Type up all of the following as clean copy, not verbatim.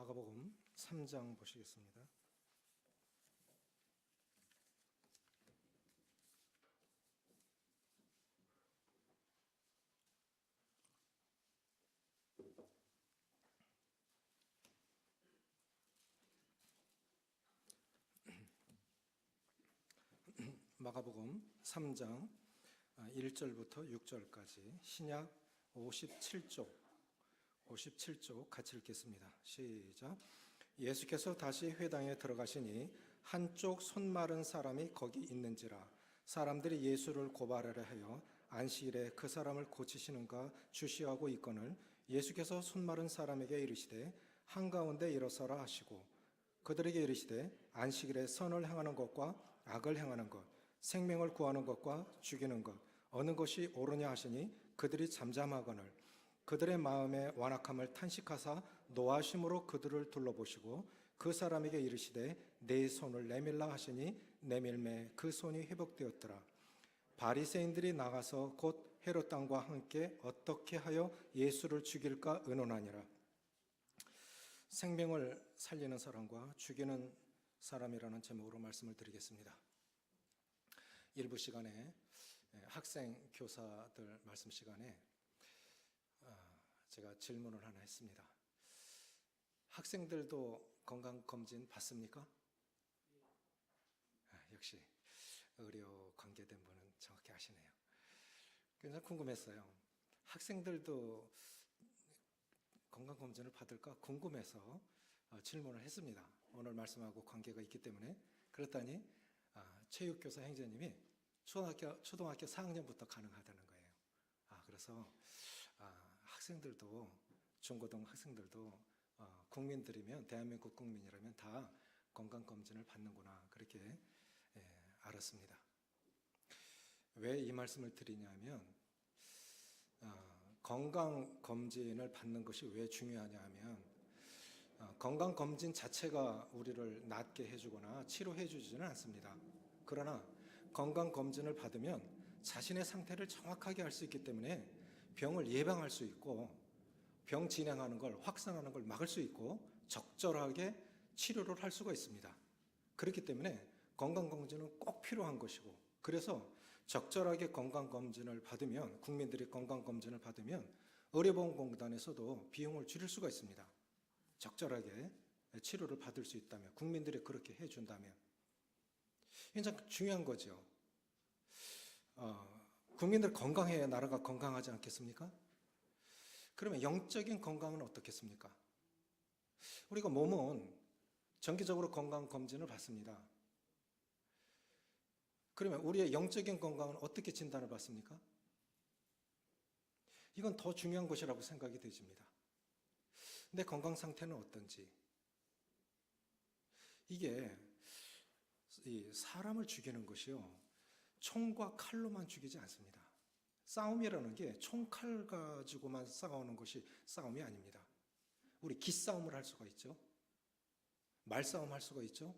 마가복음 3장 보시겠습니다. 마가복음 3장 1절부터 6절까지 신약 57쪽 같이 읽겠습니다. 시작. 예수께서 다시 회당에 들어가시니 한쪽 손 마른 사람이 거기 있는지라 사람들이 예수를 고발하려 하여 안식일에 그 사람을 고치시는가 주시하고 있거늘 예수께서 손 마른 사람에게 이르시되 한가운데 일어서라 하시고 그들에게 이르시되 안식일에 선을 행하는 것과 악을 행하는 것 생명을 구하는 것과 죽이는 것 어느 것이 옳으냐 하시니 그들이 잠잠하거늘 그들의 마음의 완악함을 탄식하사 노하심으로 그들을 둘러보시고 그 사람에게 이르시되 내 손을 내밀라 하시니 내밀매 그 손이 회복되었더라. 바리새인들이 나가서 곧 헤롯 왕과 함께 어떻게 하여 예수를 죽일까 의논하니라. 생명을 살리는 사람과 죽이는 사람이라는 제목으로 말씀을 드리겠습니다. 일부 시간에 학생 교사들 말씀 시간에 제가 질문을 하나 했습니다. 학생들도 건강검진 받습니까? 역시 의료 관계된 분은 정확히 아시네요. 그래서 궁금했어요. 학생들도 건강검진을 받을까 궁금해서 질문을 했습니다. 오늘 말씀하고 관계가 있기 때문에. 그랬더니 체육교사 행자님이 초등학교 4학년부터 가능하다는 거예요. 그래서 학생들도 중고등 학생들도 국민들이면 대한민국 국민이라면 다 건강검진을 받는구나 그렇게 알았습니다. 왜 이 말씀을 드리냐면 건강검진을 받는 것이 왜 중요하냐 하면 건강검진 자체가 우리를 낫게 해주거나 치료해 주지는 않습니다. 그러나 건강검진을 받으면 자신의 상태를 정확하게 알 수 있기 때문에 병을 예방할 수 있고 병 진행하는 걸 확산하는 걸 막을 수 있고 적절하게 치료를 할 수가 있습니다. 그렇기 때문에 건강검진은 꼭 필요한 것이고 그래서 적절하게 건강검진을 받으면 국민들이 건강검진을 받으면 의료보험공단에서도 비용을 줄일 수가 있습니다. 적절하게 치료를 받을 수 있다면 국민들이 그렇게 해준다면 굉장히 중요한 거죠. 국민들 건강해야 나라가 건강하지 않겠습니까? 그러면 영적인 건강은 어떻겠습니까? 우리가 몸은 정기적으로 건강검진을 받습니다. 그러면 우리의 영적인 건강은 어떻게 진단을 받습니까? 이건 더 중요한 것이라고 생각이 되집니다. 내 건강 상태는 어떤지. 이게 사람을 죽이는 것이요. 총과 칼로만 죽이지 않습니다. 싸움이라는 게 총칼 가지고만 싸우는 것이 싸움이 아닙니다. 우리 기싸움을 할 수가 있죠. 말싸움 할 수가 있죠.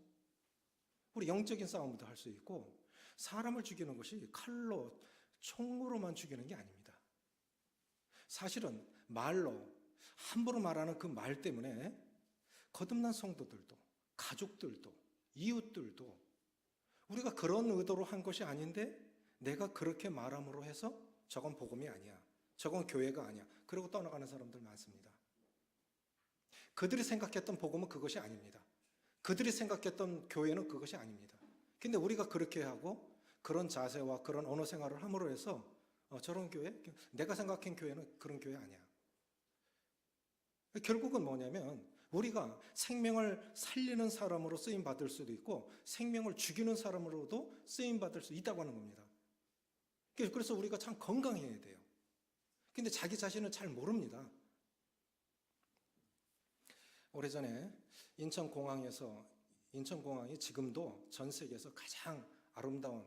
우리 영적인 싸움도 할 수 있고 사람을 죽이는 것이 칼로 총으로만 죽이는 게 아닙니다. 사실은 말로 함부로 말하는 그 말 때문에 거듭난 성도들도 가족들도 이웃들도 우리가 그런 의도로 한 것이 아닌데 내가 그렇게 말함으로 해서 저건 복음이 아니야. 저건 교회가 아니야. 그러고 떠나가는 사람들 많습니다. 그들이 생각했던 복음은 그것이 아닙니다. 그들이 생각했던 교회는 그것이 아닙니다. 근데 우리가 그렇게 하고 그런 자세와 그런 언어 생활을 함으로 해서 저런 교회? 내가 생각한 교회는 그런 교회 아니야. 결국은 뭐냐면 우리가 생명을 살리는 사람으로 쓰임받을 수도 있고 생명을 죽이는 사람으로도 쓰임받을 수 있다고 하는 겁니다. 그래서 우리가 참 건강해야 돼요. 근데 자기 자신을 잘 모릅니다. 오래전에 인천공항이 지금도 전 세계에서 가장 아름다운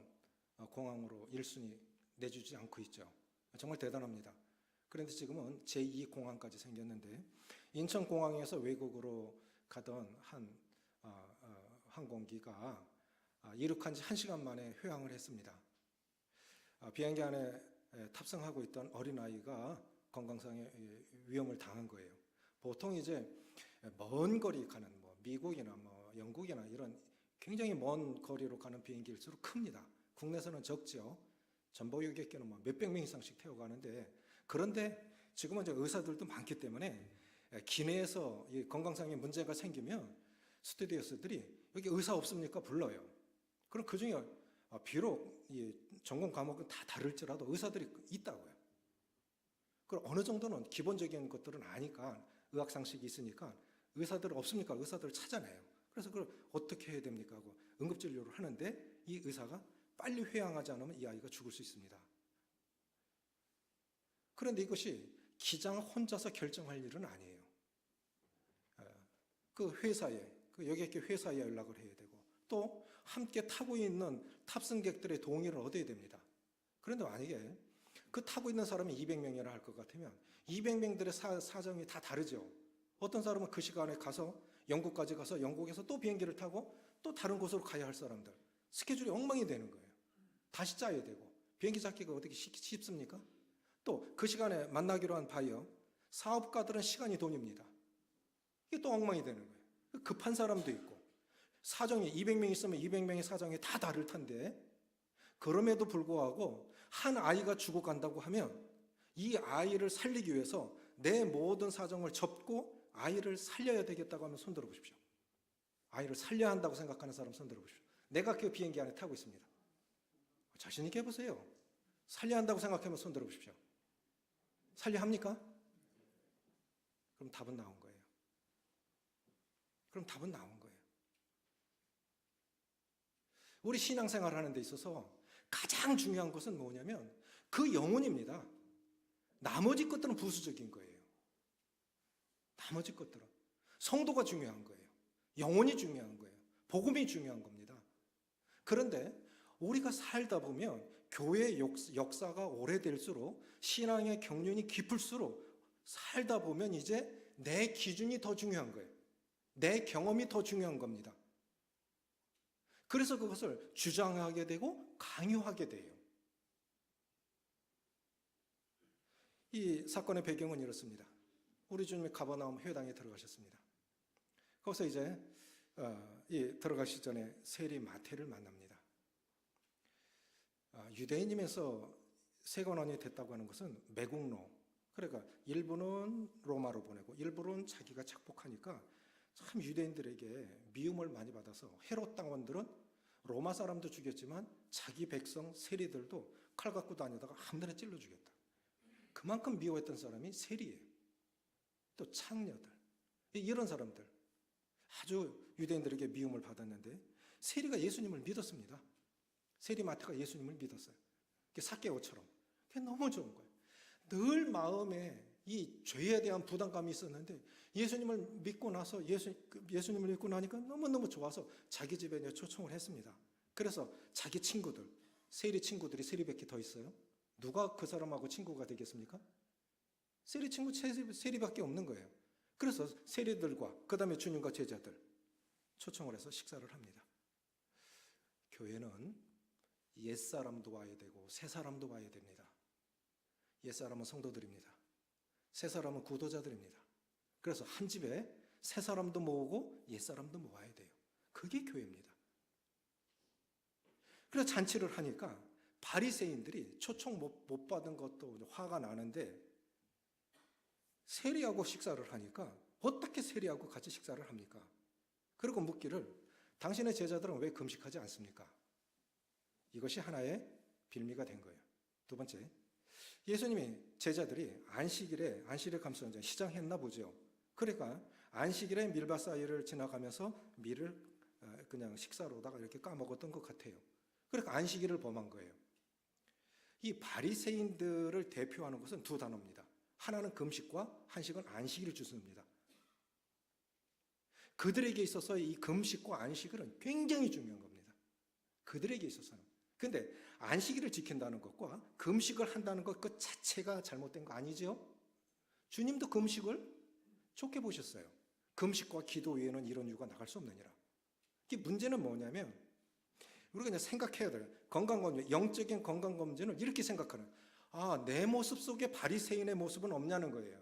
공항으로 1순위 내주지 않고 있죠. 정말 대단합니다. 그런데 지금은 제2공항까지 생겼는데 인천공항에서 외국으로 가던 한 항공기가 이륙한 지 1시간 만에 회항을 했습니다. 비행기 안에 탑승하고 있던 어린아이가 건강상의 위험을 당한 거예요. 보통 이제 먼 거리 가는 뭐 미국이나 뭐 영국이나 이런 굉장히 먼 거리로 가는 비행기일수록 큽니다. 국내에서는 적죠. 전복 여객기는 뭐 몇백 명 이상씩 태워 가는데, 그런데 지금은 이제 의사들도 많기 때문에 기내에서 이 건강상의 문제가 생기면 스튜디오스들이 여기 의사 없습니까? 불러요. 그럼 그 중에 비록 이 전공 과목은 다 다를지라도 의사들이 있다고요. 그럼 어느 정도는 기본적인 것들은 아니까, 의학 상식이 있으니까 의사들 없습니까? 의사들을 찾아내요. 그래서 그걸 어떻게 해야 됩니까? 하고 응급진료를 하는데 이 의사가 빨리 회항하지 않으면 이 아이가 죽을 수 있습니다. 그런데 이것이 기장 혼자서 결정할 일은 아니에요. 그 회사에, 그 여객기 회사에 연락을 해야 되고, 또 함께 타고 있는 탑승객들의 동의를 얻어야 됩니다. 그런데 만약에 그 타고 있는 사람이 200명이라 할 것 같으면 200명들의 사정이 다 다르죠. 어떤 사람은 그 시간에 가서 영국까지 가서 영국에서 또 비행기를 타고 또 다른 곳으로 가야 할 사람들, 스케줄이 엉망이 되는 거예요. 다시 짜야 되고, 비행기 잡기가 어떻게 쉽습니까? 또 그 시간에 만나기로 한 바이어, 사업가들은 시간이 돈입니다. 이게 또 엉망이 되는 거예요. 급한 사람도 있고, 사정이 200명 있으면 200명의 사정이 다 다를 텐데, 그럼에도 불구하고 한 아이가 죽어간다고 하면 이 아이를 살리기 위해서 내 모든 사정을 접고 아이를 살려야 되겠다고 하면 손들어 보십시오. 아이를 살려야 한다고 생각하는 사람 손들어 보십시오. 내가 그 비행기 안에 타고 있습니다. 자신 있게 해보세요. 살려야 한다고 생각하면 손들어 보십시오. 살려야 합니까? 그럼 답은 나온 거예요. 그럼 답은 나온 거예요. 우리 신앙생활 하는 데 있어서 가장 중요한 것은 뭐냐면 그 영혼입니다. 나머지 것들은 부수적인 거예요. 나머지 것들은. 성도가 중요한 거예요. 영혼이 중요한 거예요. 복음이 중요한 겁니다. 그런데 우리가 살다 보면 교회의 역사가 오래될수록, 신앙의 경륜이 깊을수록 살다 보면 이제 내 기준이 더 중요한 거예요. 내 경험이 더 중요한 겁니다. 그래서 그것을 주장하게 되고 강요하게 돼요. 이 사건의 배경은 이렇습니다. 우리 주님이 가버나움 회당에 들어가셨습니다. 거기서 이제 들어가시기 전에 세리 마태를 만납니다. 유대인이면서 세관원이 됐다고 하는 것은 매국노, 그러니까 일부는 로마로 보내고 일부는 자기가 착복하니까 참 유대인들에게 미움을 많이 받아서 헤롯 당원들은 로마 사람도 죽였지만 자기 백성 세리들도 칼 갖고 다니다가 아무데나 찔러 죽였다. 그만큼 미워했던 사람이 세리예요. 또 창녀들, 이런 사람들 아주 유대인들에게 미움을 받았는데, 세리가 예수님을 믿었습니다. 세리 마태가 예수님을 믿었어요. 삭개오처럼. 그게 너무 좋은 거예요. 늘 마음에 이 죄에 대한 부담감이 있었는데 예수님을 믿고 나서 예수님을 믿고 나니까 너무너무 좋아서 자기 집에 초청을 했습니다. 그래서 자기 친구들, 세리 친구들이 세리밖에 더 있어요. 누가 그 사람하고 친구가 되겠습니까? 세리 친구 세리밖에 없는 거예요. 그래서 세리들과 그 다음에 주님과 제자들 초청을 해서 식사를 합니다. 교회는 옛사람도 와야 되고 새사람도 와야 됩니다. 옛사람은 성도들입니다. 새사람은 구도자들입니다. 그래서 한 집에 새사람도 모으고 옛사람도 모아야 돼요. 그게 교회입니다. 그래서 잔치를 하니까 바리새인들이 초청 못 받은 것도 화가 나는데, 세리하고 식사를 하니까 어떻게 세리하고 같이 식사를 합니까? 그리고 묻기를, 당신의 제자들은 왜 금식하지 않습니까? 이것이 하나의 빌미가 된 거예요. 두 번째, 예수님이 제자들이 안식일에 감수원장 시장했나 보죠. 그러니까 안식일에 밀밭 사이를 지나가면서 밀을 그냥 식사로다가 이렇게 까먹었던 것 같아요. 그러니까 안식일을 범한 거예요. 이 바리새인들을 대표하는 것은 두 단어입니다. 하나는 금식과 한식은 안식일을 주습니다. 그들에게 있어서 이 금식과 안식일은 굉장히 중요한 겁니다. 그들에게 있어서는. 근데 안식일을 지킨다는 것과 금식을 한다는 것 그 자체가 잘못된 거 아니죠? 주님도 금식을 좋게 보셨어요. 금식과 기도 외에는 이런 이유가 나갈 수 없느니라. 이 문제는 뭐냐면, 우리가 그냥 생각해야 돼요. 건강검진, 영적인 건강검진을 이렇게 생각하는, 내 모습 속에 바리새인의 모습은 없냐는 거예요.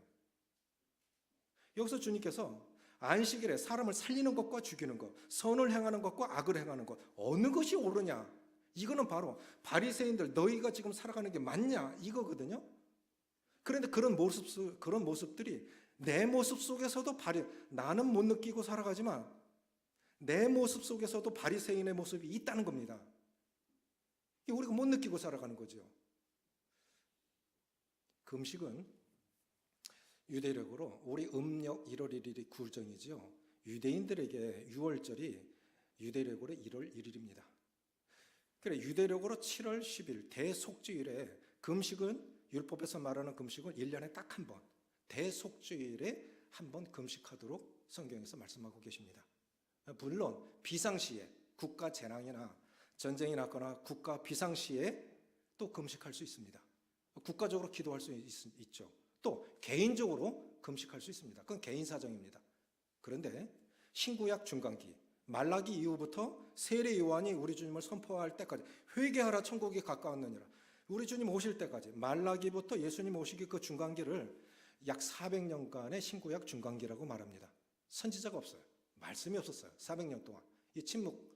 여기서 주님께서 안식일에 사람을 살리는 것과 죽이는 것, 선을 행하는 것과 악을 행하는 것, 어느 것이 옳으냐? 이거는 바로 바리새인들 너희가 지금 살아가는 게 맞냐? 이거거든요. 그런데 그런 모습들이 내 모습 속에서도 나는 못 느끼고 살아가지만 내 모습 속에서도 바리새인의 모습이 있다는 겁니다. 우리가 못 느끼고 살아가는 거죠. 금식은 유대력으로 우리 음력 1월 1일이 구정이죠. 유대인들에게 6월절이 유대력으로 1월 1일입니다. 그래 유대력으로 7월 10일 대속주일에 금식은 율법에서 말하는 금식은 1년에 딱 한 번, 대속주일에 한 번 금식하도록 성경에서 말씀하고 계십니다. 물론 비상시에 국가 재난이나 전쟁이 났거나 국가 비상시에 또 금식할 수 있습니다. 국가적으로 기도할 수 있죠. 또 개인적으로 금식할 수 있습니다. 그건 개인 사정입니다. 그런데 신구약 중간기 말라기 이후부터 세례 요한이 우리 주님을 선포할 때까지 회개하라 천국이 가까웠느니라. 우리 주님 오실 때까지 말라기부터 예수님 오시기 그 중간기를 약 400년간의 신구약 중간기라고 말합니다. 선지자가 없어요. 말씀이 없었어요. 400년 동안. 이 침묵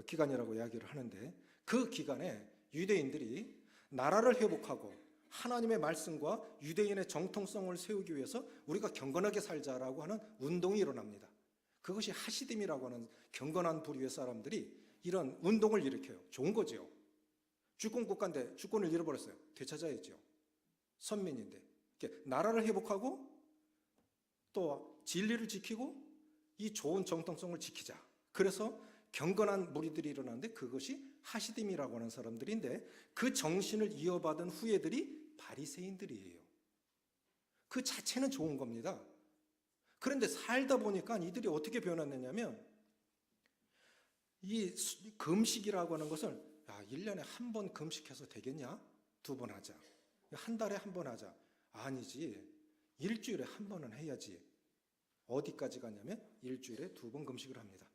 기간이라고 이야기를 하는데 그 기간에 유대인들이 나라를 회복하고 하나님의 말씀과 유대인의 정통성을 세우기 위해서 우리가 경건하게 살자라고 하는 운동이 일어납니다. 그것이 하시딤이라고 하는 경건한 부류의 사람들이 이런 운동을 일으켜요. 좋은 거죠. 주권 국가인데 주권을 잃어버렸어요. 되찾아야죠. 선민인데 이렇게 나라를 회복하고 또 진리를 지키고 이 좋은 정통성을 지키자. 그래서 경건한 무리들이 일어나는데 그것이 하시딤이라고 하는 사람들인데 그 정신을 이어받은 후예들이 바리새인들이에요. 그 자체는 좋은 겁니다. 그런데 살다 보니까 이들이 어떻게 변했느냐면 이 금식이라고 하는 것을 1년에 한 번 금식해서 되겠냐? 2번 하자. 한 달에 한 번 하자. 아니지. 일주일에 한 번은 해야지. 어디까지 갔냐면 일주일에 2번 금식을 합니다.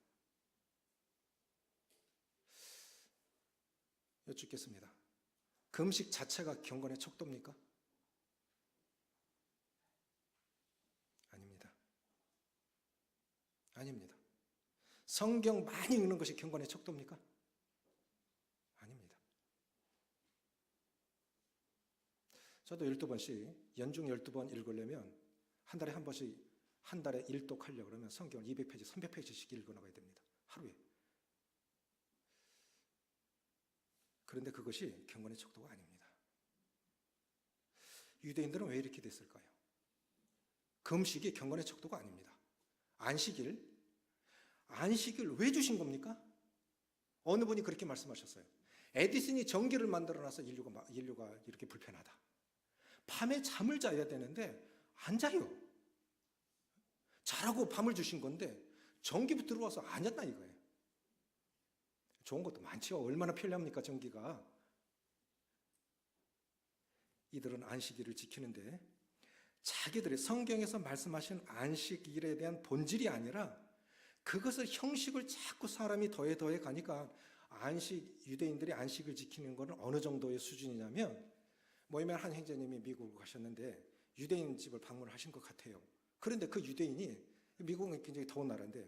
여쭙겠습니다. 금식 자체가 경건의 척도입니까? 아닙니다. 아닙니다. 성경 많이 읽는 것이 경건의 척도입니까? 아닙니다. 저도 12번씩 연중 12번 읽으려면 한 달에 한 번씩 한 달에 일독 하려고 그러면 성경을 200페이지, 300페이지씩 읽어나가야 됩니다. 하루에. 그런데 그것이 경건의 척도가 아닙니다. 유대인들은 왜 이렇게 됐을까요? 금식이 경건의 척도가 아닙니다. 안식일 왜 주신 겁니까? 어느 분이 그렇게 말씀하셨어요. 에디슨이 전기를 만들어놔서 인류가 이렇게 불편하다. 밤에 잠을 자야 되는데 안 자요. 자라고 밤을 주신 건데 전기부 들어와서 안 잤다 이거예요. 좋은 것도 많죠. 얼마나 편리합니까 전기가. 이들은 안식일을 지키는데 자기들이 성경에서 말씀하신 안식일에 대한 본질이 아니라 그것을 형식을 자꾸 사람이 더해 가니까 유대인들이 안식을 지키는 것은 어느 정도의 수준이냐면 모이면 한 형제님이 미국을 가셨는데 유대인 집을 방문을 하신 것 같아요. 그런데 그 유대인이 미국은 굉장히 더운 나라인데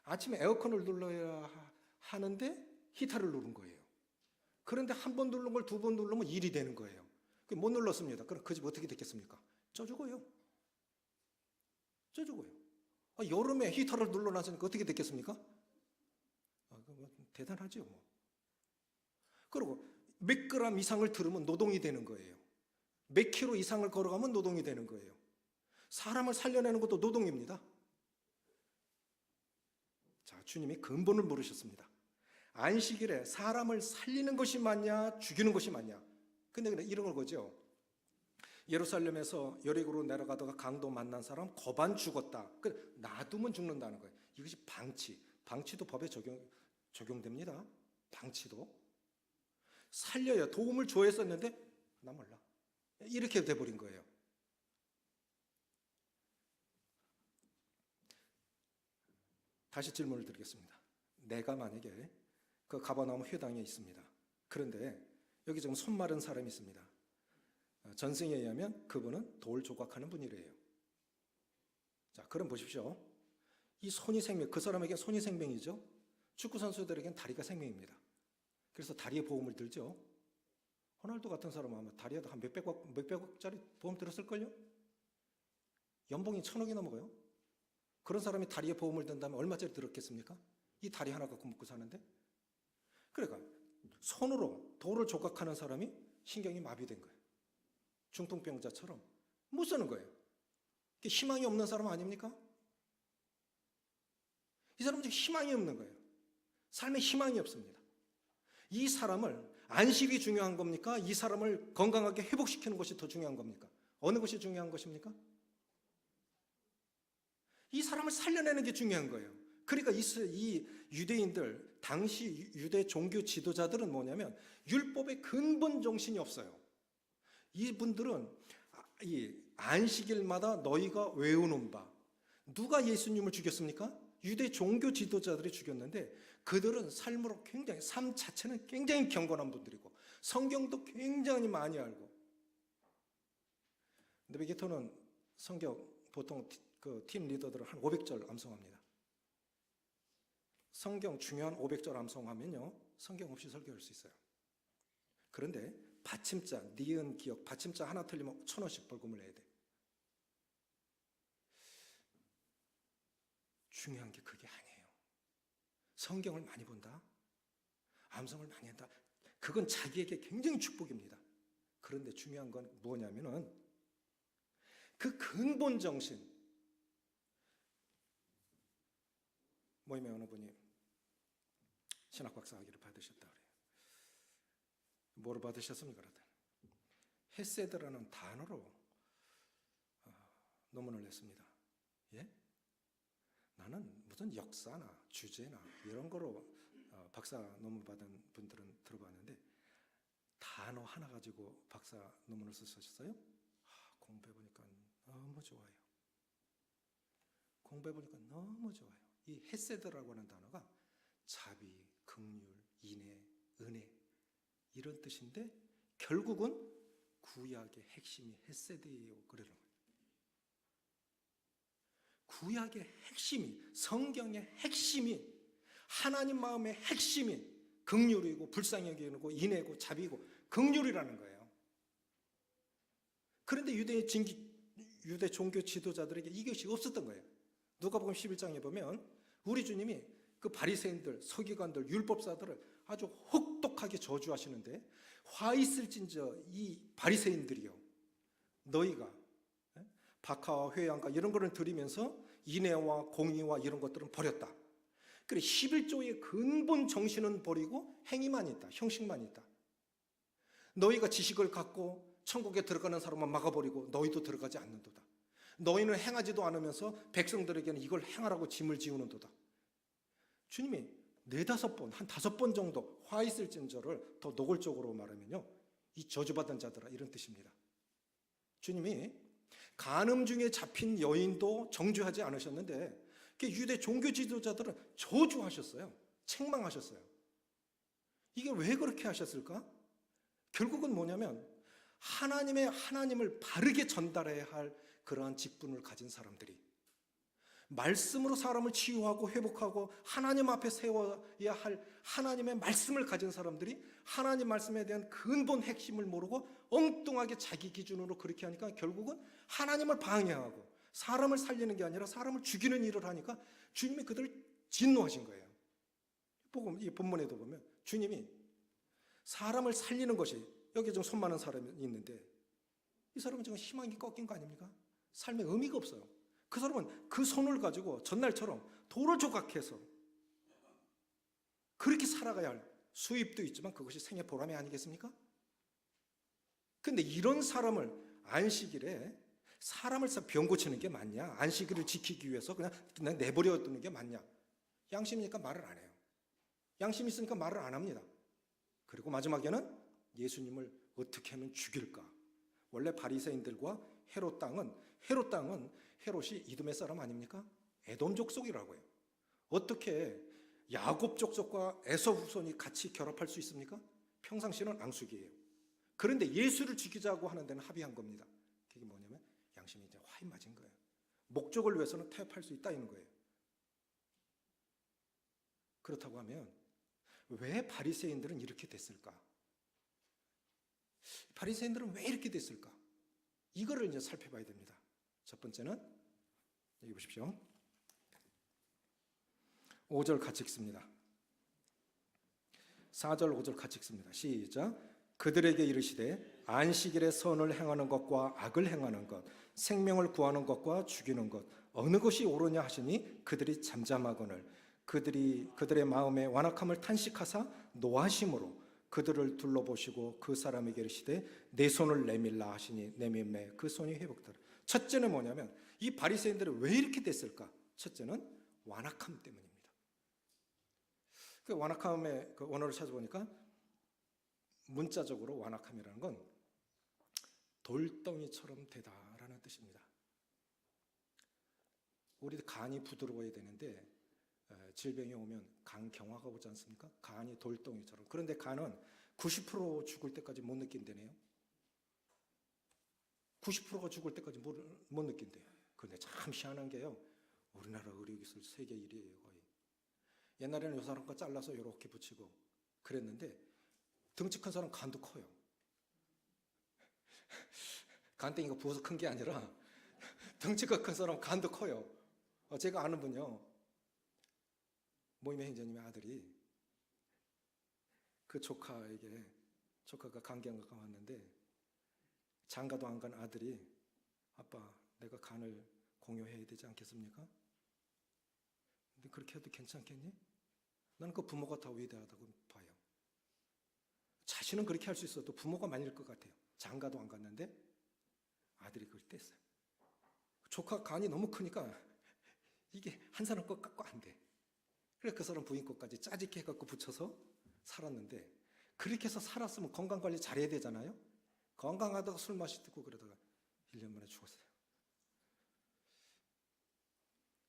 아침에 에어컨을 눌러야 하는데 히터를 누른 거예요. 그런데 한 번 누른 걸 2번 누르면 일이 되는 거예요. 못 눌렀습니다. 그럼 그 집 어떻게 됐겠습니까? 쪄 죽어요. 여름에 히터를 눌러놨으니까 어떻게 됐겠습니까? 대단하죠. 그리고 몇 그램 이상을 들으면 노동이 되는 거예요. 몇 킬로 이상을 걸어가면 노동이 되는 거예요. 사람을 살려내는 것도 노동입니다. 자, 주님이 근본을 물으셨습니다. 안식일에 사람을 살리는 것이 맞냐, 죽이는 것이 맞냐? 근데 이런 걸 거죠. 예루살렘에서 여리고로 내려가다가 강도 만난 사람 거반 죽었다. 놔두면 죽는다는 거예요. 이것이 방치도 법에 적용됩니다. 방치도. 살려야 도움을 줘야 했었는데 나 몰라. 이렇게 돼버린 거예요. 다시 질문을 드리겠습니다. 내가 만약에 그 가버나움 회당에 있습니다. 그런데 여기 지금 손 마른 사람이 있습니다. 전승에 의하면 그분은 돌 조각하는 분이래요. 자, 그럼 보십시오. 이 손이 생명, 그 사람에게 손이 생명이죠. 축구 선수들에겐 다리가 생명입니다. 그래서 다리에 보험을 들죠. 호날두 같은 사람은 아마 다리에도 한 몇백억짜리 보험 들었을걸요? 연봉이 1,000억이 넘어가요. 그런 사람이 다리에 보험을 든다면 얼마짜리 들었겠습니까? 이 다리 하나 갖고 먹고 사는데. 그러니까 손으로 돌을 조각하는 사람이 신경이 마비된 거예요. 중풍병자처럼 못 사는 거예요. 희망이 없는 사람 아닙니까? 이 사람은 희망이 없는 거예요. 삶에 희망이 없습니다. 이 사람을 안식이 중요한 겁니까? 이 사람을 건강하게 회복시키는 것이 더 중요한 겁니까? 어느 것이 중요한 것입니까? 이 사람을 살려내는 게 중요한 거예요. 그러니까 이 유대인들, 당시 유대 종교 지도자들은 뭐냐면 율법의 근본 정신이 없어요. 이분들은 이 안식일마다 너희가 외우는 바, 누가 예수님을 죽였습니까? 유대 종교 지도자들이 죽였는데 그들은 삶으로 굉장히, 삶 자체는 굉장히 경건한 분들이고 성경도 굉장히 많이 알고. 근데 베게토는 성경 보통 그 팀 리더들은 한 500절 암송합니다. 성경 중요한 500절 암송하면요, 성경 없이 설교할 수 있어요. 그런데 받침자, 니은, 기억, 받침자 하나 틀리면 1,000원씩 벌금을 내야 돼. 중요한 게 그게 아니에요. 성경을 많이 본다, 암송을 많이 한다, 그건 자기에게 굉장히 축복입니다. 그런데 중요한 건 뭐냐면은 그 근본 정신. 모임에 어느 분이 신학 박사 학위를 받으셨다 그래요. 뭐로 받으셨습니까? 헤세드라는 단어로 논문을 냈습니다. 예? 나는 무슨 역사나 주제나 이런 거로 박사 논문 받은 분들은 들어봤는데 단어 하나 가지고 박사 논문을 쓰셨어요? 공부해보니까 너무 좋아요. 공부해보니까 너무 좋아요. 이 헤세드라고 하는 단어가 자비, 긍휼, 인애, 은혜 이런 뜻인데 결국은 구약의 핵심이 헤세드예요. 그러는 거예요. 구약의 핵심이, 성경의 핵심이, 하나님 마음의 핵심이 긍휼이고 불쌍히 여기고 인애고 자비고 긍휼이라는 거예요. 그런데 유대 종교 지도자들에게 이것이 없었던 거예요. 누가복음 11장에 보면 우리 주님이 그 바리새인들, 서기관들, 율법사들을 아주 혹독하게 저주하시는데 화 있을진저 이 바리새인들이요, 너희가 박하와 회양과 이런 거를 드리면서 인애와 공의와 이런 것들은 버렸다. 그래 11조의 근본 정신은 버리고 행위만 있다, 형식만 있다. 너희가 지식을 갖고 천국에 들어가는 사람만 막아버리고 너희도 들어가지 않는도다. 너희는 행하지도 않으면서 백성들에게는 이걸 행하라고 짐을 지우는도다. 주님이 4-5번, 한 5번 정도 화 있을진저를 더 노골적으로 말하면요, 이 저주받은 자들아 이런 뜻입니다. 주님이 간음 중에 잡힌 여인도 정죄하지 않으셨는데 유대 종교 지도자들은 저주하셨어요. 책망하셨어요. 이게 왜 그렇게 하셨을까? 결국은 뭐냐면 하나님을 바르게 전달해야 할 그러한 직분을 가진 사람들이, 말씀으로 사람을 치유하고 회복하고 하나님 앞에 세워야 할 하나님의 말씀을 가진 사람들이 하나님 말씀에 대한 근본 핵심을 모르고 엉뚱하게 자기 기준으로 그렇게 하니까 결국은 하나님을 방해하고 사람을 살리는 게 아니라 사람을 죽이는 일을 하니까 주님이 그들을 진노하신 거예요. 이 본문에도 보면 주님이 사람을 살리는 것이, 여기 좀 손 많은 사람이 있는데 이 사람은 지금 희망이 꺾인 거 아닙니까? 삶에 의미가 없어요. 그 사람은 그 손을 가지고 전날처럼 돌을 조각해서 그렇게 살아가야 할 수입도 있지만 그것이 생의 보람이 아니겠습니까? 근데 이런 사람을 안식일에 사람을 병 고치는 게 맞냐? 안식일을 지키기 위해서 그냥 내버려 두는 게 맞냐? 양심이니까 말을 안 해요. 양심 있으니까 말을 안 합니다. 그리고 마지막에는 예수님을 어떻게 하면 죽일까? 원래 바리새인들과 헤롯 땅은 헤롯이 이두메 사람 아닙니까? 에돔 족속이라고 해요. 어떻게 야곱 족속과 에서 후손이 같이 결합할 수 있습니까? 평상시는 앙숙이에요. 그런데 예수를 죽이자고 하는 데는 합의한 겁니다. 그게 뭐냐면 양심이 이제 화인 맞은 거예요. 목적을 위해서는 타협할 수 있다는 거예요. 그렇다고 하면 왜 바리새인들은 이렇게 됐을까? 바리새인들은 왜 이렇게 됐을까? 이거를 이제 살펴봐야 됩니다. 첫 번째는 여기 보십시오. 5절 같이 읽습니다. 4절 5절 같이 읽습니다. 시작. 그들에게 이르시되 안식일에 선을 행하는 것과 악을 행하는 것, 생명을 구하는 것과 죽이는 것 어느 것이 옳으냐 하시니 그들이 잠잠하거늘 그들의 마음에 완악함을 탄식하사 노하심으로 그들을 둘러보시고 그 사람에게 이르시되 내 손을 내밀라 하시니 내밀매 그 손이 회복되라. 첫째는 뭐냐면 이 바리새인들이 왜 이렇게 됐을까? 첫째는 완악함 때문입니다. 그 완악함의 그 원어를 찾아보니까 문자적으로 완악함이라는 건 돌덩이처럼 되다라는 뜻입니다. 우리 간이 부드러워야 되는데 질병이 오면 간 경화가 오지 않습니까? 간이 돌덩이처럼. 그런데 간은 90% 죽을 때까지 못 느낀다네요. 90%가 죽을 때까지 못 느낀대요. 그런데 참 희한한 게요. 우리나라 의료기술 세계 1위예요 거의. 옛날에는 요 사람 거 잘라서 이렇게 붙이고 그랬는데 덩치 큰 사람 간도 커요. 간땡이가 부어서 큰 게 아니라 덩치가 큰 사람 간도 커요. 제가 아는 분요. 모임의 행자님의 아들이 그 조카가 간경과가 왔는데 장가도 안 간 아들이 아빠 내가 간을 공유해야 되지 않겠습니까? 근데 그렇게 해도 괜찮겠니? 나는 그 부모가 더 위대하다고 봐요. 자신은 그렇게 할 수 있어도 부모가 말릴 것 같아요. 장가도 안 갔는데 아들이 그걸 뗐어요. 조카 간이 너무 크니까 이게 한 사람 것 갖고 안 돼. 그래서 그 사람 부인 것까지 짜집게 해갖고 붙여서 살았는데 그렇게 해서 살았으면 건강관리 잘해야 되잖아요. 건강하다가 술 마시고 그러다가 1년 만에 죽었어요.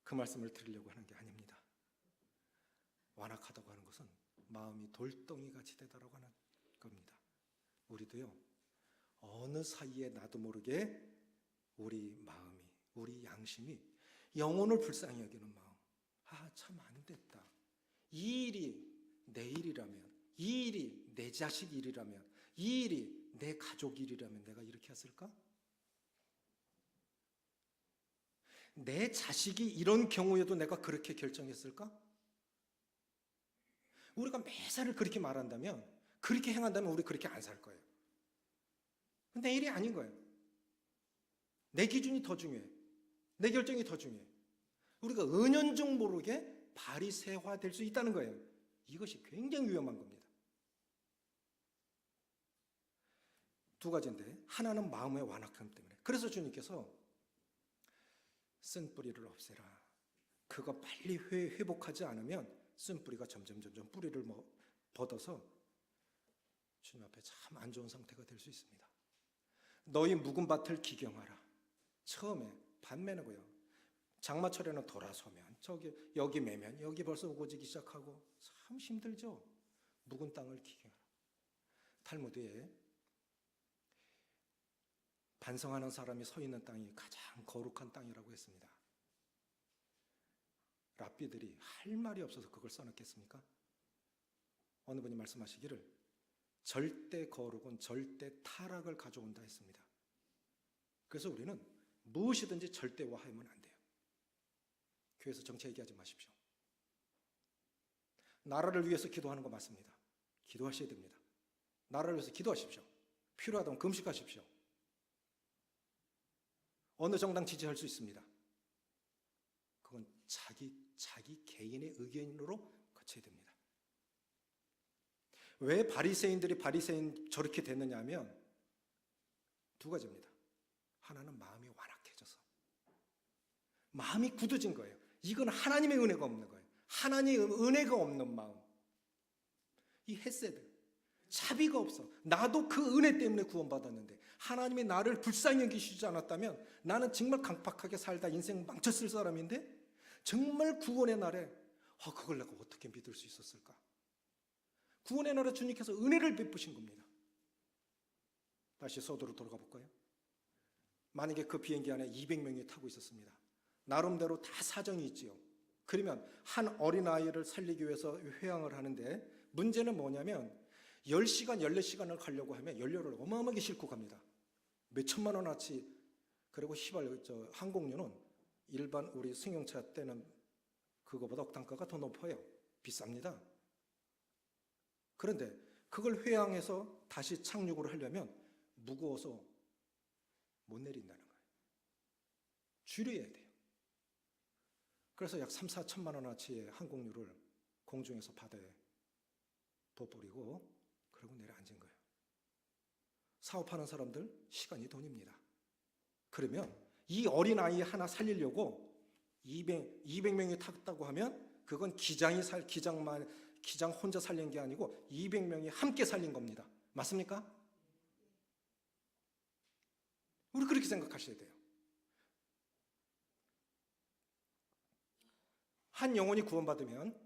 그 말씀을 드리려고 하는 게 아닙니다. 완악하다고 하는 것은 마음이 돌덩이같이 되다라고 하는 겁니다. 우리도요. 어느 사이에 나도 모르게 우리 마음이, 우리 양심이 영혼을 불쌍히 여기는 마음. 참 안 됐다. 이 일이 내 일이라면, 이 일이 내 자식 일이라면, 이 일이 내 가족 일이라면 내가 이렇게 했을까? 내 자식이 이런 경우에도 내가 그렇게 결정했을까? 우리가 매사를 그렇게 말한다면, 그렇게 행한다면 우리 그렇게 안 살 거예요. 내 일이 아닌 거예요. 내 기준이 더 중요해. 내 결정이 더 중요해. 우리가 은연중 모르게 바리새화될 수 있다는 거예요. 이것이 굉장히 위험한 겁니다. 두 가지인데 하나는 마음의 완악함 때문에. 그래서 주님께서 쓴뿌리를 없애라. 그거 빨리 회복하지 않으면 쓴뿌리가 점점 뿌리를 벗어서 주님 앞에 참 안 좋은 상태가 될 수 있습니다. 너희 묵은 밭을 기경하라. 처음에 반매는고요. 장마철에는 돌아서면 여기 매면 여기 벌써 우거지기 시작하고 참 힘들죠. 묵은 땅을 기경하라. 탈무드에 반성하는 사람이 서 있는 땅이 가장 거룩한 땅이라고 했습니다. 랍비들이 할 말이 없어서 그걸 써놨겠습니까? 어느 분이 말씀하시기를 절대 거룩은 절대 타락을 가져온다 했습니다. 그래서 우리는 무엇이든지 절대화하면 안 돼요. 교회에서 정치 얘기하지 마십시오. 나라를 위해서 기도하는 거 맞습니다. 기도하셔야 됩니다. 나라를 위해서 기도하십시오. 필요하다면 금식하십시오. 어느 정당 지지할 수 있습니다. 그건 자기 개인의 의견으로 거쳐야 됩니다. 왜 바리새인 저렇게 됐느냐 하면 두 가지입니다. 하나는 마음이 완악해져서 마음이 굳어진 거예요. 이건 하나님의 은혜가 없는 거예요. 하나님의 은혜가 없는 마음. 이 헤세드, 자비가 없어. 나도 그 은혜 때문에 구원받았는데 하나님이 나를 불쌍히 여기시지 않았다면 나는 정말 강팍하게 살다 인생 망쳤을 사람인데 정말 구원의 날에 그걸 내가 어떻게 믿을 수 있었을까? 구원의 날에 주님께서 은혜를 베푸신 겁니다. 다시 서두로 돌아가 볼까요? 만약에 그 비행기 안에 200명이 타고 있었습니다. 나름대로 다 사정이 있지요. 그러면 한 어린아이를 살리기 위해서 회항을 하는데 문제는 뭐냐면 10시간, 14시간을 가려고 하면 연료를 어마어마하게 싣고 갑니다. 몇 천만 원어치. 그리고 항공료는 일반 우리 승용차 때는 그거보다 억단가가 더 높아요. 비쌉니다. 그런데 그걸 회항해서 다시 착륙을 하려면 무거워서 못 내린다는 거예요. 줄여야 돼요. 그래서 약 3, 4천만 원어치의 항공료를 공중에서 바다에 돋버리고 그러고 내려앉은 거예요. 사업하는 사람들 시간이 돈입니다. 그러면 이 어린아이 하나 살리려고 200명이 탔다고 하면 그건 기장 혼자 살린 게 아니고 200명이 함께 살린 겁니다. 맞습니까? 우리 그렇게 생각하셔야 돼요. 한 영혼이 구원받으면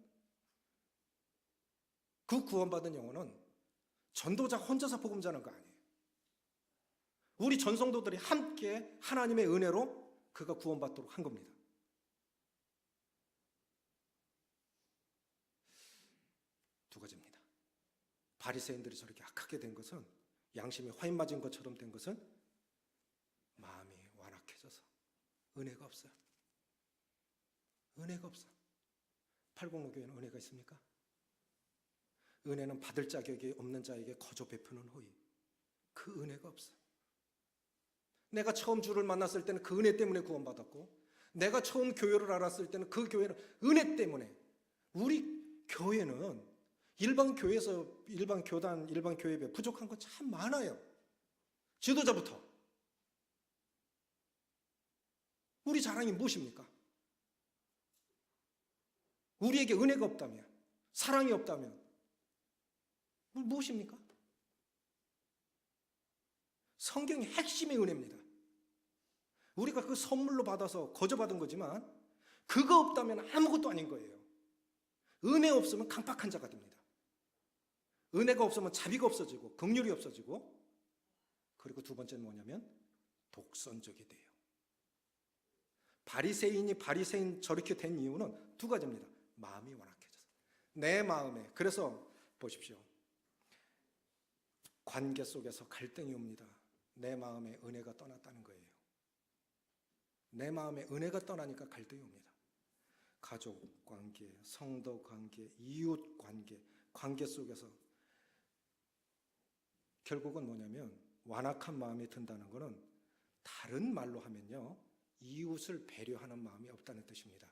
그 구원받은 영혼은 전도자 혼자서 복음 전하는 거 아니에요. 우리 전성도들이 함께 하나님의 은혜로 그가 구원받도록 한 겁니다. 두 가지입니다. 바리새인들이 저렇게 악하게 된 것은, 양심이 화인 맞은 것처럼 된 것은 마음이 완악해져서 은혜가 없어요. 은혜가 없어. 팔공로교회는 은혜가 있습니까? 은혜는 받을 자격이 없는 자에게 거저 베푸는 호의. 그 은혜가 없어. 내가 처음 주를 만났을 때는 그 은혜 때문에 구원받았고, 내가 처음 교회를 알았을 때는 그 교회는 은혜 때문에. 우리 교회는 일반 교회에서, 일반 교단, 일반 교회에 비해 부족한 거 참 많아요. 지도자부터. 우리 자랑이 무엇입니까? 우리에게 은혜가 없다면, 사랑이 없다면 무엇입니까? 성경의 핵심의 은혜입니다. 우리가 그 선물로 받아서 거저받은 거지만 그거 없다면 아무것도 아닌 거예요. 은혜 없으면 강팍한 자가 됩니다. 은혜가 없으면 자비가 없어지고 긍휼이 없어지고, 그리고 두 번째는 뭐냐면 독선적이 돼요. 바리새인 저렇게 된 이유는 두 가지입니다. 마음이 완악해져서. 내 마음에. 그래서 보십시오. 관계 속에서 갈등이 옵니다. 내 마음에 은혜가 떠났다는 거예요. 내 마음에 은혜가 떠나니까 갈등이 옵니다. 가족 관계, 성도 관계, 이웃 관계, 관계 속에서 결국은 뭐냐면 완악한 마음이 든다는 것은 다른 말로 하면요, 이웃을 배려하는 마음이 없다는 뜻입니다.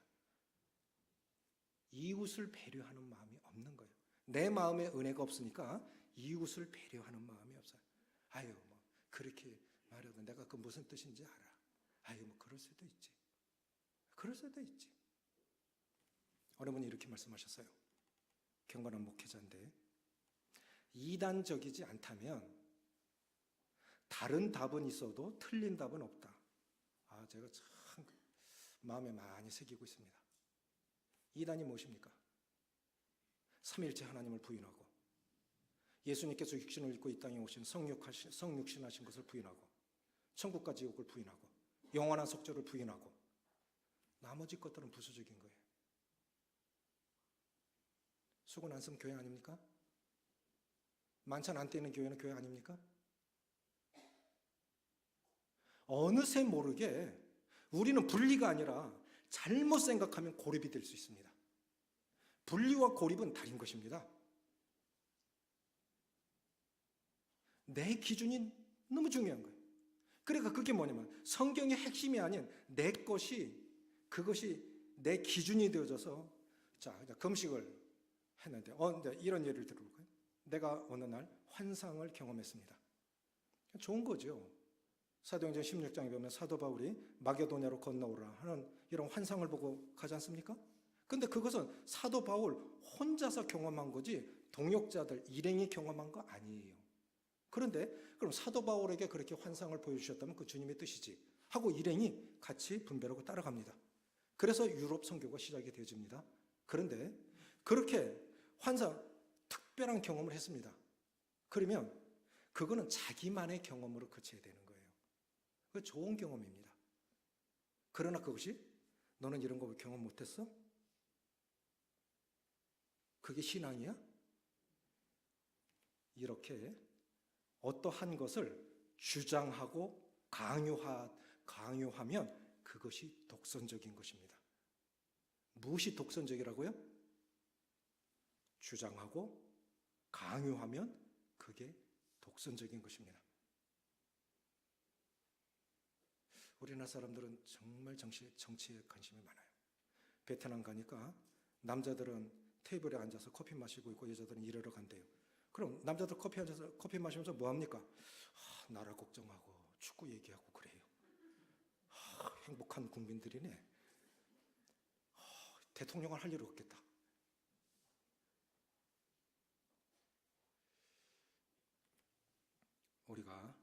이웃을 배려하는 마음이 없는 거예요. 내 마음에 은혜가 없으니까 이웃을 배려하는 마음이 없어요. 아유, 뭐 그렇게 말해도 내가 그 무슨 뜻인지 알아. 아유, 뭐 그럴 수도 있지. 그럴 수도 있지. 어느 분이 이렇게 말씀하셨어요. 경건한 목회자인데, 이단적이지 않다면 다른 답은 있어도 틀린 답은 없다. 아, 제가 참 마음에 많이 새기고 있습니다. 이단이 무엇입니까? 삼위일체 하나님을 부인하고, 예수님께서 육신을 입고 이 땅에 오신 성육신하신 것을 부인하고, 천국과 지옥을 부인하고, 영원한 속죄를 부인하고, 나머지 것들은 부수적인 거예요. 수건 안 쓰면 교회 아닙니까? 만찬 안 떼는 교회는 교회 아닙니까? 어느새 모르게 우리는 분리가 아니라 잘못 생각하면 고립이 될 수 있습니다. 분리와 고립은 다른 것입니다. 내 기준이 너무 중요한 거예요. 그러니까 그게 뭐냐면 성경의 핵심이 아닌 내 것이, 그것이 내 기준이 되어져서, 자, 금식을 했는데, 이런 예를 들어볼까요? 내가 어느 날 환상을 경험했습니다. 좋은 거죠. 사도행전 16장에 보면 사도 바울이 마게도냐로 건너오라 하는 이런 환상을 보고 가지 않습니까? 근데 그것은 사도 바울 혼자서 경험한 거지 동역자들, 일행이 경험한 거 아니에요. 그런데 그럼 사도 바울에게 그렇게 환상을 보여주셨다면 그 주님의 뜻이지 하고 일행이 같이 분별하고 따라갑니다. 그래서 유럽 선교가 시작이 되어집니다. 그런데 그렇게 특별한 경험을 했습니다. 그러면 그거는 자기만의 경험으로 그쳐야 되는 거예요. 그 좋은 경험입니다. 그러나 그것이 너는 이런 거 경험 못했어? 그게 신앙이야? 이렇게 어떠한 것을 주장하고 강요하면 그것이 독선적인 것입니다. 무엇이 독선적이라고요? 주장하고 강요하면 그게 독선적인 것입니다. 우리나라 사람들은 정말 정치에 관심이 많아요. 베트남 가니까 남자들은 테이블에 앉아서 커피 마시고 있고 여자들은 일하러 간대요. 그럼 남자들 커피 마시면서 뭐 합니까? 나라 걱정하고 축구 얘기하고 그래요. 행복한 국민들이네. 대통령을 할 일 없겠다. 우리가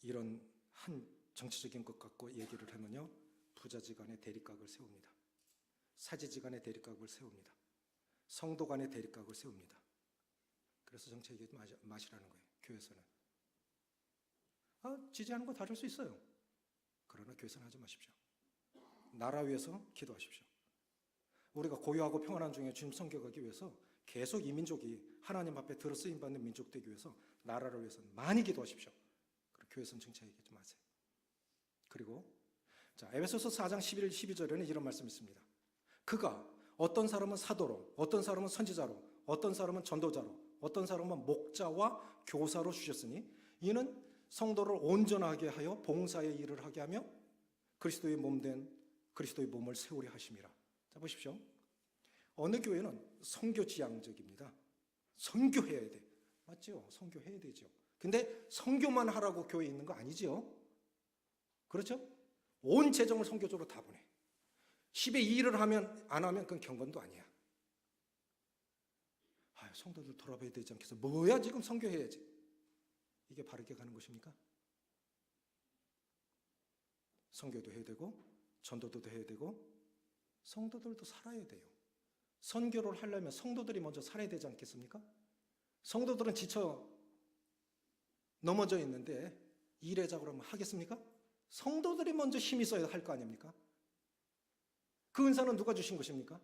이런 한 정치적인 것 갖고 얘기를 하면요, 부자지간의 대립각을 세웁니다. 사제지간의 대립각을 세웁니다. 성도 간의 대립각을 세웁니다. 그래서 정치 얘기 마시라는 거예요. 교회에서는 지지하는 거 다를 수 있어요. 그러나 교회에서는 하지 마십시오. 나라 위해서 기도하십시오. 우리가 고요하고 평안한 중에 주님 섬겨가기 위해서 계속 이 민족이 하나님 앞에 들어쓰임 받는 민족 되기 위해서 나라를 위해서 많이 기도하십시오. 그리고 교회에서는 정치 얘기하지 마세요. 그리고 에베소서 4장 11, 12절에는 이런 말씀이 있습니다. 그가 어떤 사람은 사도로, 어떤 사람은 선지자로, 어떤 사람은 전도자로, 어떤 사람은 목자와 교사로 주셨으니 이는 성도를 온전하게 하여 봉사의 일을 하게 하며 그리스도의 몸된 그리스도의 몸을 세우려 하심이라. 자, 보십시오. 어느 교회는 선교지향적입니다. 선교해야 돼. 맞죠? 선교해야 되죠. 근데 선교만 하라고 교회에 있는 거 아니죠? 그렇죠? 온 재정을 선교 쪽으로 다 보내. 10의 2를 하면 안 하면 그건 경건도 아니야. 성도들 돌아봐야 되지 않겠어? 뭐야 지금 선교해야지. 이게 바르게 가는 것입니까? 선교도 해야 되고 전도도 해야 되고 성도들도 살아야 돼요. 선교를 하려면 성도들이 먼저 살아야 되지 않겠습니까? 성도들은 지쳐 넘어져 있는데 일하자 그러면 하겠습니까? 성도들이 먼저 힘이 있어야 할 거 아닙니까? 그 은사는 누가 주신 것입니까?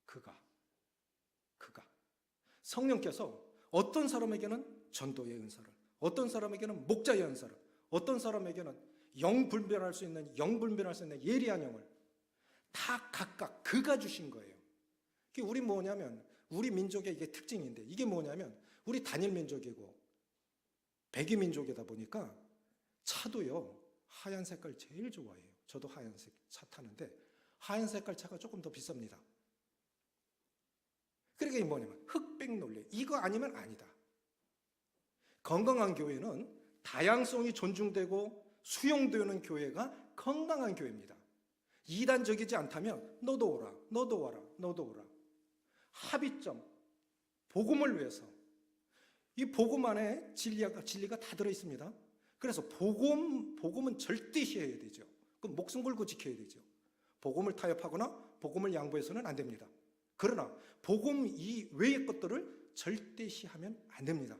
그가 성령께서 어떤 사람에게는 전도의 은사를, 어떤 사람에게는 목자의 은사를, 어떤 사람에게는 영분별할 수 있는 예리한 영을 다 각각 그가 주신 거예요. 우리 뭐냐면 우리 민족의 이게 특징인데 이게 뭐냐면 우리 단일 민족이고 백이 민족이다 보니까 차도요 하얀 색깔 제일 좋아해요. 저도 하얀색 차 타는데 하얀 색깔 차가 조금 더 비쌉니다. 그러니까 이 뭐냐면 흑백 논리, 이거 아니면 아니다. 건강한 교회는 다양성이 존중되고 수용되는 교회가 건강한 교회입니다. 이단적이지 않다면 너도 오라, 너도 와라, 너도 오라. 합의점, 복음을 위해서. 이 복음 안에 진리가 다 들어있습니다. 그래서 복음은 절대시 해야 되죠. 그럼 목숨 걸고 지켜야 되죠. 복음을 타협하거나 복음을 양보해서는 안 됩니다. 그러나 복음 이외의 것들을 절대시하면 안 됩니다.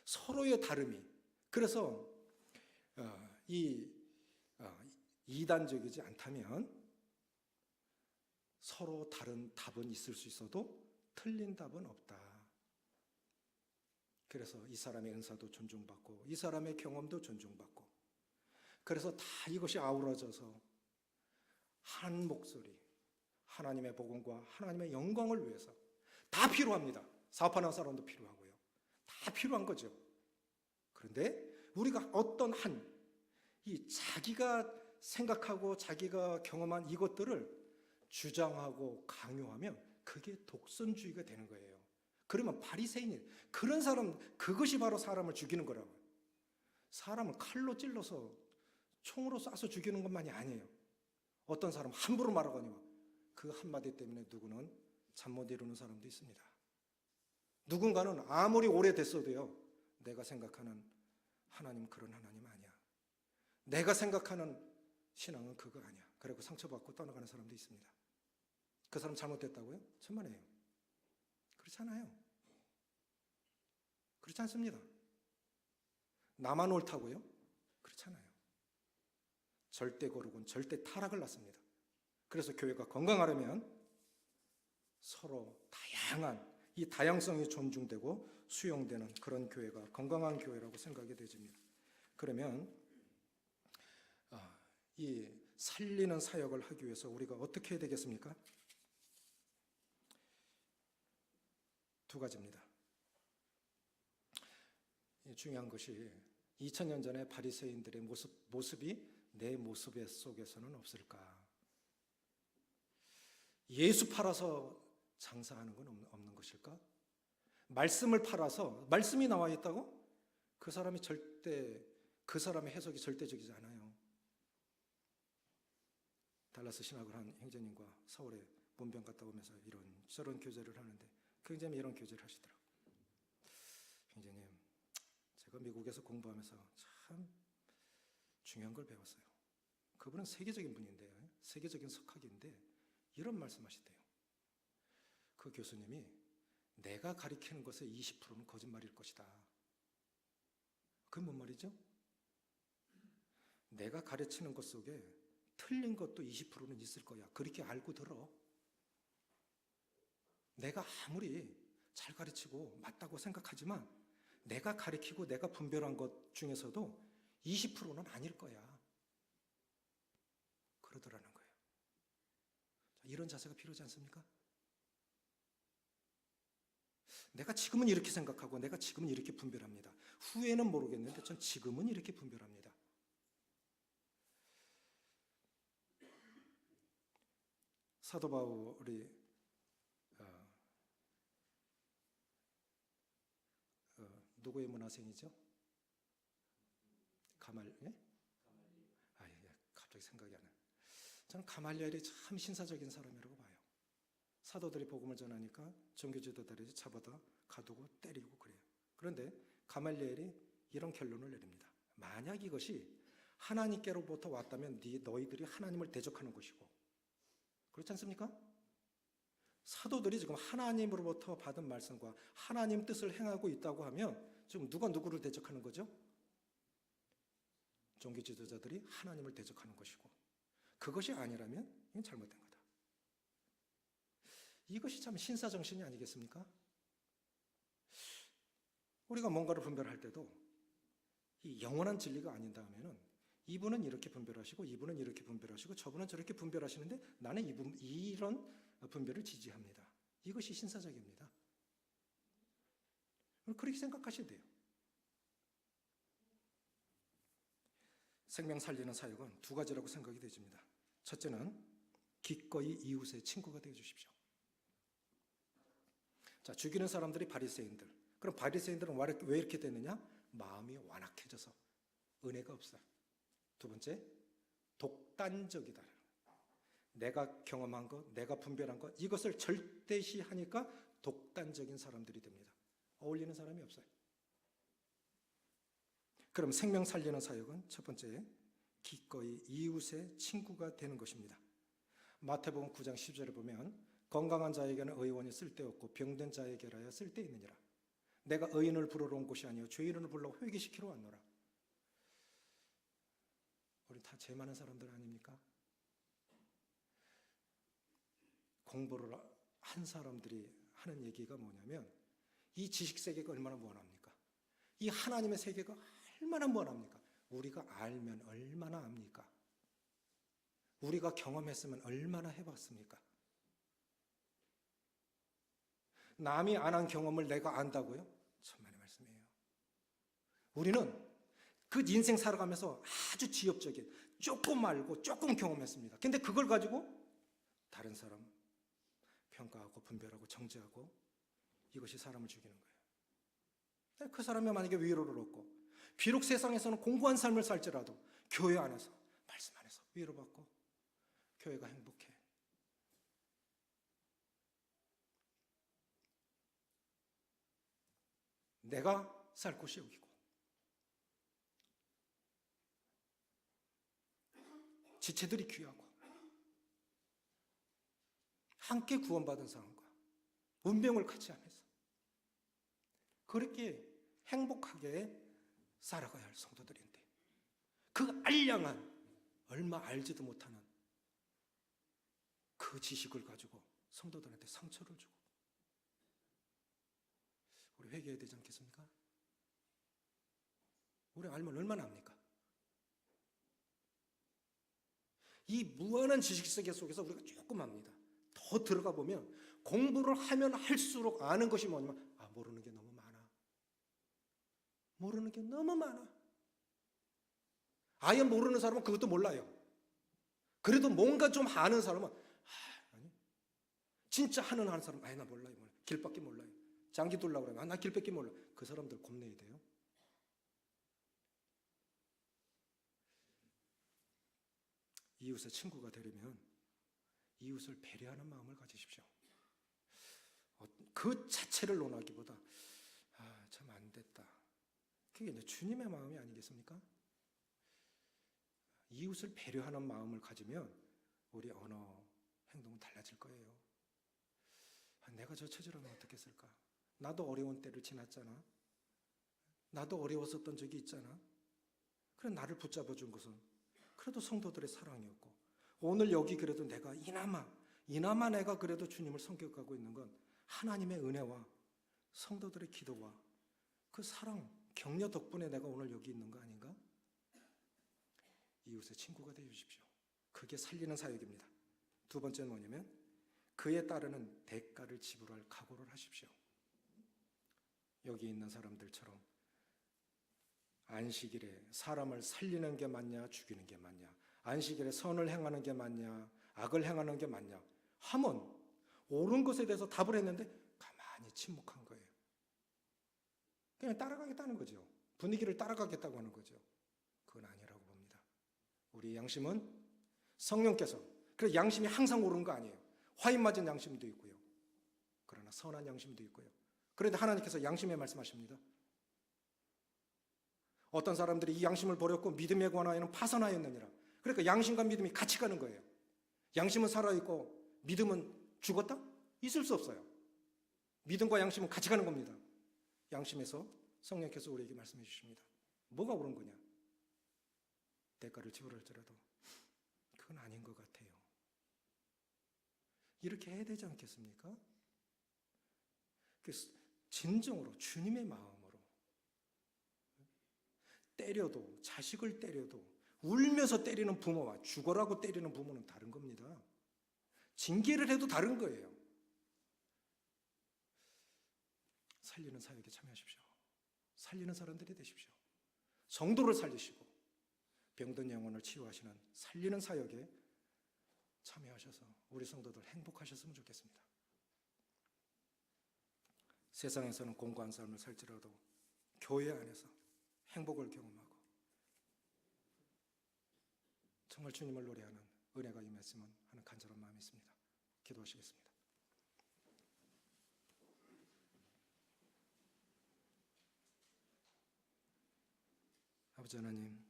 서로의 다름이. 그래서 이단적이지 않다면 서로 다른 답은 있을 수 있어도 틀린 답은 없다. 그래서 이 사람의 은사도 존중받고 이 사람의 경험도 존중받고 그래서 다 이것이 아우러져서 한 목소리, 하나님의 복음과 하나님의 영광을 위해서 다 필요합니다. 사업하는 사람도 필요하고요. 다 필요한 거죠. 그런데 우리가 어떤 자기가 생각하고 자기가 경험한 이것들을 주장하고 강요하면 그게 독선주의가 되는 거예요. 그러면 바리새인이 그런 사람, 그것이 바로 사람을 죽이는 거라고요. 사람을 칼로 찔러서 총으로 쏴서 죽이는 것만이 아니에요. 어떤 사람 함부로 말하거니와 그 한마디 때문에 누구는 잠 못 이루는 사람도 있습니다. 누군가는 아무리 오래됐어도요, 내가 생각하는 하나님 그런 하나님 아니야. 내가 생각하는 신앙은 그거 아니야. 그리고 상처받고 떠나가는 사람도 있습니다. 그 사람 잘못됐다고요? 천만에요. 그렇지 않아요. 그렇지 않습니다. 나만 옳다고요? 그렇지 않아요. 절대 거룩은 절대 타락을 낳습니다. 그래서 교회가 건강하려면 서로 다양한 이 다양성이 존중되고 수용되는 그런 교회가 건강한 교회라고 생각이 되집니다. 그러면 이 살리는 사역을 하기 위해서 우리가 어떻게 해야 되겠습니까? 두 가지입니다. 중요한 것이 2000년 전에 바리새인들의 모습이 내 모습 속에서는 없을까? 예수 팔아서 장사하는 건 없는 것일까? 말씀을 팔아서 말씀이 나와 있다고? 그 사람의 해석이 절대적이지 않아요. 달라스 신학을 한 형제님과 서울에 문병 갔다 오면서 저런 교제를 하는데 그 형제님이 이런 교제를 하시더라고요. 형제님, 제가 미국에서 공부하면서 참 중요한 걸 배웠어요. 그분은 세계적인 분인데요. 세계적인 석학인데 이런 말씀하시대요. 그 교수님이 내가 가리키는 것의 20%는 거짓말일 것이다. 그게 뭔 말이죠? 내가 가르치는 것 속에 틀린 것도 20%는 있을 거야. 그렇게 알고 들어. 내가 아무리 잘 가르치고 맞다고 생각하지만 내가 가르치고 내가 분별한 것 중에서도 20%는 아닐 거야. 그러더라는 거예요. 이런 자세가 필요하지 않습니까? 내가 지금은 이렇게 생각하고 내가 지금은 이렇게 분별합니다. 후에는 모르겠는데 전 지금은 이렇게 분별합니다. 사도 바울이 누구의 문화생이죠? 갑자기 생각이 안 나요. 저는 가말리엘이 참 신사적인 사람이라고 봐요. 사도들이 복음을 전하니까 종교 지도자들이 잡아다 가두고 때리고 그래요. 그런데 가말리엘이 이런 결론을 내립니다. 만약 이것이 하나님께로부터 왔다면 너희들이 하나님을 대적하는 것이고, 그렇지 않습니까? 사도들이 지금 하나님으로부터 받은 말씀과 하나님 뜻을 행하고 있다고 하면 지금 누가 누구를 대적하는 거죠? 종교 지도자들이 하나님을 대적하는 것이고, 그것이 아니라면 이건 잘못된 거다. 이것이 참 신사정신이 아니겠습니까? 우리가 뭔가를 분별할 때도 이 영원한 진리가 아닌다면은 이분은 이렇게 분별하시고 이분은 이렇게 분별하시고 저분은 저렇게 분별하시는데 나는 이런 분별을 지지합니다. 이것이 신사적입니다. 그렇게 생각하셔야 돼요. 생명 살리는 사역은 두 가지라고 생각이 되집니다. 첫째는 기꺼이 이웃의 친구가 되어 주십시오. 자, 죽이는 사람들이 바리새인들. 그럼 바리새인들은 왜 이렇게 됐느냐? 마음이 완악해져서 은혜가 없어요. 두 번째, 독단적이다. 내가 경험한 것, 내가 분별한 것, 이것을 절대시하니까 독단적인 사람들이 됩니다. 어울리는 사람이 없어요. 그럼 생명 살리는 사역은 첫 번째, 기꺼이 이웃의 친구가 되는 것입니다. 마태복음 9장 10절을 보면 건강한 자에게는 의원이 쓸데없고 병든 자에게라야 쓸데있느니라. 내가 의인을 부르러 온 곳이 아니요 죄인을 불러 회개시키러 왔노라. 우리 다 죄 많은 사람들 아닙니까? 공부를 한 사람들이 하는 얘기가 뭐냐면 이 지식 세계가 얼마나 무한합니까? 이 하나님의 세계가 얼마나 무한합니까? 우리가 알면 얼마나 압니까? 우리가 경험했으면 얼마나 해봤습니까? 남이 안 한 경험을 내가 안다고요? 천만의 말씀이에요. 우리는 그 인생 살아가면서 아주 지엽적인 조금 알고 조금 경험했습니다. 근데 그걸 가지고 다른 사람 평가하고 분별하고 정죄하고 이것이 사람을 죽이는 거예요. 그 사람이 만약에 위로를 얻고 비록 세상에서는 공고한 삶을 살지라도 교회 안에서 말씀 안에서 위로받고 교회가 행복해. 내가 살 곳이 여기고 지체들이 귀하고 함께 구원받은 사람과 운명을 같이 하면서 그렇게 행복하게 살아가야 할 성도들인데 그 알량한 얼마 알지도 못하는 그 지식을 가지고 성도들한테 상처를 주고. 우리 회개해야 되지 않겠습니까? 우리 알면 얼마나 합니까? 이 무한한 지식 세계 속에서 우리가 조금 합니다. 더 들어가 보면 공부를 하면 할수록 아는 것이 뭐냐면 모르는 게 너무 많아. 모르는 게 너무 많아. 아예 모르는 사람은 그것도 몰라요. 그래도 뭔가 좀 아는 사람은 아니 진짜 하는 사람 나 몰라요. 길밖에 몰라요. 장기 둘라고 그러면 나 길밖에 몰라. 그 사람들 겁내야 돼요. 이웃의 친구가 되려면 이웃을 배려하는 마음을 가지십시오. 그 자체를 논하기보다 참 안 됐다. 그게 이제 주님의 마음이 아니겠습니까? 이웃을 배려하는 마음을 가지면 우리 언어, 행동은 달라질 거예요. 내가 저 처지라면 어떻게 했을까? 나도 어려운 때를 지났잖아. 나도 어려웠었던 적이 있잖아. 그래 나를 붙잡아 준 것은 그래도 성도들의 사랑이었고 오늘 여기 그래도 내가 이나마 내가 그래도 주님을 섬겨가고 있는 건 하나님의 은혜와 성도들의 기도와 그 사랑, 격려 덕분에 내가 오늘 여기 있는 거 아닌가? 이웃의 친구가 되어주십시오. 그게 살리는 사역입니다. 두 번째는 뭐냐면 그에 따르는 대가를 지불할 각오를 하십시오. 여기 있는 사람들처럼 안식일에 사람을 살리는 게 맞냐 죽이는 게 맞냐, 안식일에 선을 행하는 게 맞냐 악을 행하는 게 맞냐 하면 옳은 것에 대해서 답을 했는데 가만히 침묵한 거예요. 그냥 따라가겠다는 거죠. 분위기를 따라가겠다고 하는 거죠. 그건 아니라고 봅니다. 우리 양심은 성령께서, 그래서 양심이 항상 옳은 거 아니에요. 화인 맞은 양심도 있고요. 그러나 선한 양심도 있고요. 그런데 하나님께서 양심에 말씀하십니다. 어떤 사람들이 이 양심을 버렸고 믿음에 관하여는 파선하였느니라. 그러니까 양심과 믿음이 같이 가는 거예요. 양심은 살아있고 믿음은 죽었다? 있을 수 없어요. 믿음과 양심은 같이 가는 겁니다. 양심에서 성령께서 우리에게 말씀해 주십니다. 뭐가 옳은 거냐? 대가를 지불할지라도 그건 아닌 것 같아요. 이렇게 해야 되지 않겠습니까? 진정으로 주님의 마음으로 때려도, 자식을 때려도 울면서 때리는 부모와 죽어라고 때리는 부모는 다른 겁니다. 징계를 해도 다른 거예요. 살리는 사역에 참여하십시오. 살리는 사람들이 되십시오. 성도를 살리시고 병든 영혼을 치유하시는 살리는 사역에 참여하셔서 우리 성도들 행복하셨으면 좋겠습니다. 세상에서는 공고한 삶을 살지라도 교회 안에서 행복을 경험하고 정말 주님을 노래하는 은혜가 임했으면 하는 간절한 마음이 있습니다. 기도하시겠습니다. 아버지 하나님,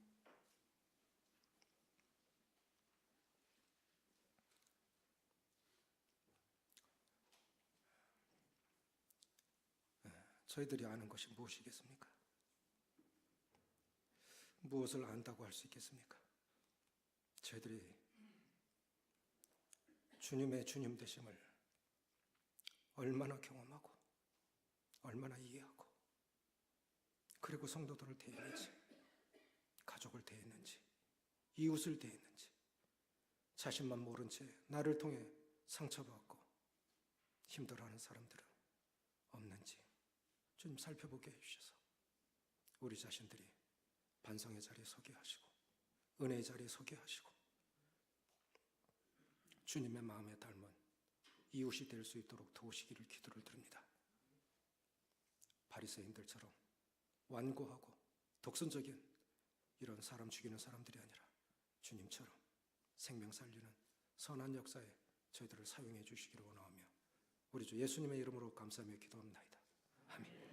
저희들이 아는 것이 무엇이겠습니까? 무엇을 안다고 할 수 있겠습니까? 저희들이 주님의 주님 되심을 얼마나 경험하고 얼마나 이해하고 그리고 성도들을 대했는지, 가족을 대했는지, 이웃을 대했는지, 자신만 모른 채 나를 통해 상처받고 힘들어하는 사람들은 없는지 주님 살펴보게 해주셔서 우리 자신들이 반성의 자리에 서게 하시고 은혜의 자리에 서게 하시고 주님의 마음에 닮은 이웃이 될 수 있도록 도우시기를 기도를 드립니다. 바리새인들처럼 완고하고 독선적인 이런 사람 죽이는 사람들이 아니라 주님처럼 생명 살리는 선한 역사에 저희들을 사용해 주시기를 원하오며 우리 주 예수님의 이름으로 감사하며 기도합니다. 아멘.